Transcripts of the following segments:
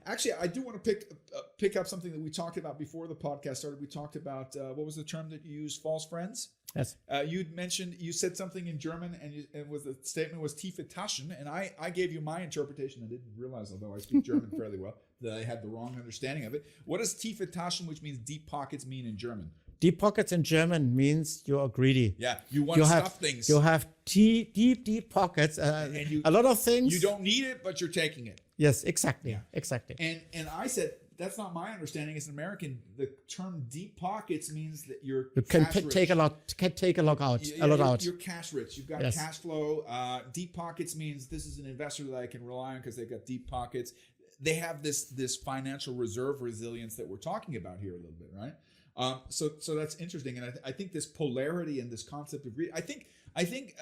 Actually, I do want to pick up something that we talked about before the podcast started. We talked about what was the term that you used? False friends. Yes. You said something in German, and the statement was tiefe Taschen, and I gave you my interpretation. I didn't realize, although I speak German fairly well, that I had the wrong understanding of it. What does tiefe Taschen, which means deep pockets, mean in German? Deep pockets in German means you are greedy. Yeah, you want to stuff things. You have deep pockets. And a lot of things. You don't need it, but you're taking it. Yes, exactly. Yeah. Exactly. And I said, that's not my understanding. As an American, the term deep pockets means that you can take a lot out. You're cash rich. You've got cash flow. Deep pockets means this is an investor that I can rely on because they've got deep pockets. They have this financial reserve resilience that we're talking about here a little bit, right? So that's interesting, and I think this polarity and this concept of I think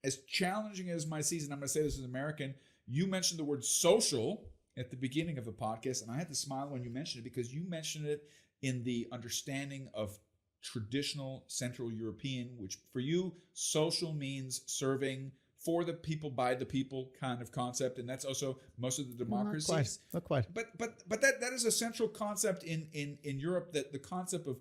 as challenging as my season, I'm going to say this as an American. You mentioned the word social at the beginning of the podcast, and I had to smile when you mentioned it because you mentioned it in the understanding of traditional Central European, which for you, social means serving for the people, by the people kind of concept, and that's also most of the democracies. Not quite. But that is a central concept in Europe, that the concept of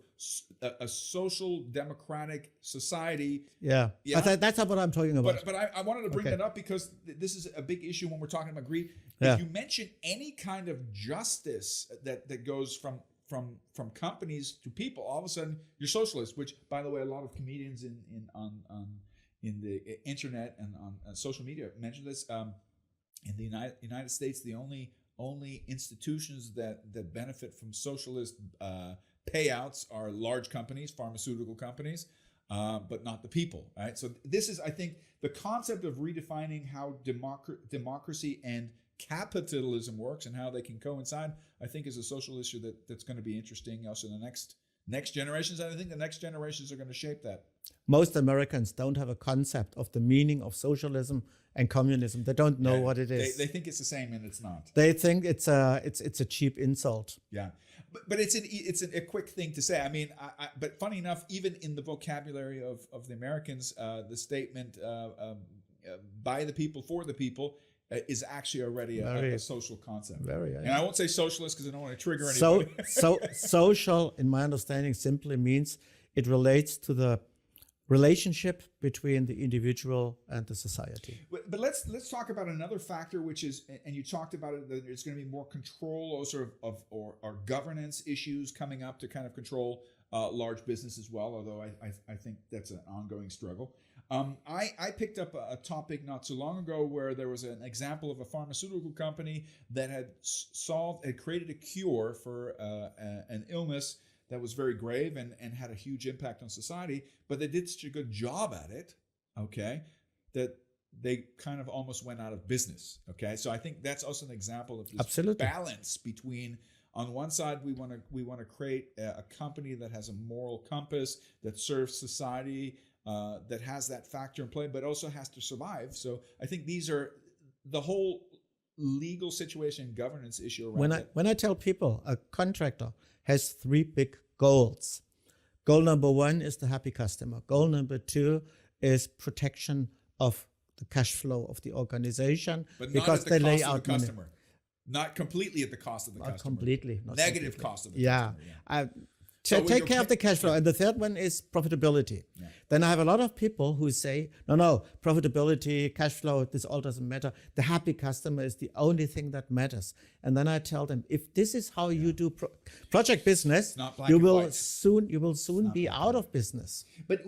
a social democratic society. Yeah. That's not what I'm talking about. But I wanted to bring that up because this is a big issue when we're talking about greed. Yeah. If you mention any kind of justice that goes from companies to people, all of a sudden you're socialist. Which, by the way, a lot of comedians in the internet and on social media mention this. In the United States, the only institutions that benefit from socialist payouts are large companies, pharmaceutical companies, but not the people. Right. So this is, I think, the concept of redefining how democracy and capitalism works and how they can coincide, I think, is a social issue that's going to be interesting also in the next generations. And I think the next generations are going to shape that. Most Americans don't have a concept of the meaning of socialism and communism. They don't know what it is. They think it's the same, and it's not. They think it's a cheap insult. Yeah, but it's a quick thing to say. I mean, but funny enough, even in the vocabulary of the Americans, the statement "by the people, for the people" is actually already a social concept. And I won't say socialist because I don't want to trigger anybody. So social, in my understanding, simply means it relates to the relationship between the individual and the society. But let's talk about another factor, which is, and you talked about it, that there's going to be more control or governance issues coming up to kind of control large business as well, although I think that's an ongoing struggle. I picked up a topic not so long ago where there was an example of a pharmaceutical company that had created a cure for an illness that was very grave and had a huge impact on society, but they did such a good job at it, okay, that they kind of almost went out of business, okay? So I think that's also an example of this balance between, on one side, we want to create a company that has a moral compass, that serves society, that has that factor in play, but also has to survive. So I think these are the whole legal situation and governance issue around when I tell people a contractor has 3 big goals. Goal number 1 is the happy customer. Goal number 2 is protection of the cash flow of the organization, but because they lay out the customer. Not completely at the cost of the customer. Completely. Negative cost of the customer. Yeah. Take care of the cash flow. And the third one is profitability. Yeah. Then I have a lot of people who say, no, profitability, cash flow, this all doesn't matter. The happy customer is the only thing that matters. And then I tell them, if this is how you do project business, you will soon be out of business. But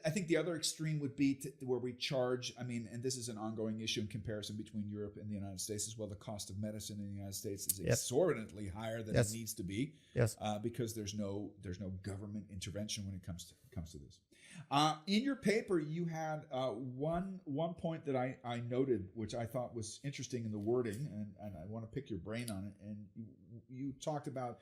I think the other extreme would be where we charge, and this is an ongoing issue in comparison between Europe and the United States as well. The cost of medicine in the United States is exorbitantly higher than it needs to be. Yes. Because there's no government intervention when it comes to this. In your paper, you had one point that I noted, which I thought was interesting in the wording, and I want to pick your brain on it. And you talked about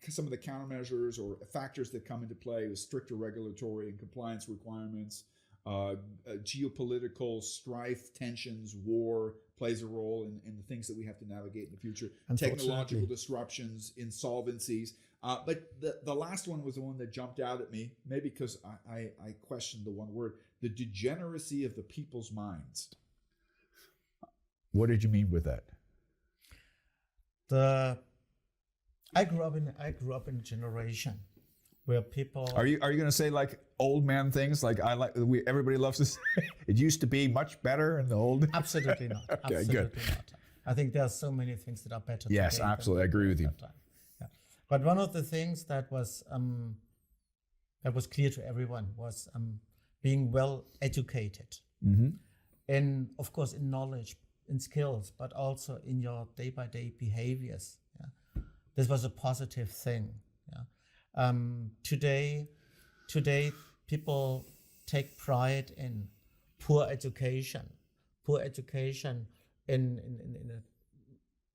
some of the countermeasures or factors that come into play with stricter regulatory and compliance requirements, geopolitical strife, tensions, war plays a role in the things that we have to navigate in the future, technological disruptions, insolvencies. But the last one was the one that jumped out at me, maybe because I questioned the one word, the degeneracy of the people's minds. What did you mean with that? I grew up in a generation where people. Are you going to say like old man things? Like everybody loves to say, it used to be much better in the old. Absolutely not. Okay, absolutely good. not. I think there are so many things that are better. Yes, today absolutely. I agree with you. Yeah. But one of the things that was clear to everyone was being well educated, and of course in knowledge, in skills, but also in your day-by-day behaviors. Yeah. This was a positive thing. Yeah. Today, people take pride in poor education in a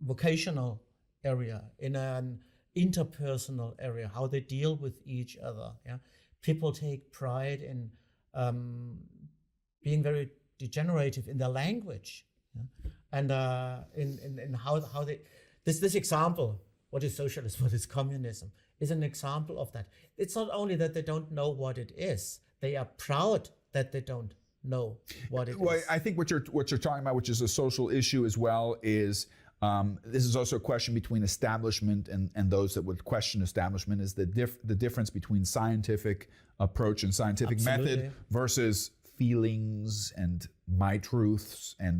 vocational area, in an interpersonal area, how they deal with each other. Yeah, people take pride in being very degenerative in their language, yeah? And in how they this example. What is socialism? What is communism? Is an example of that. It's not only that they don't know what it is; they are proud that they don't know what it is. I think what you're talking about, which is a social issue as well, is this is also a question between establishment and those that would question establishment, is the difference between scientific approach and scientific method versus feelings and my truths and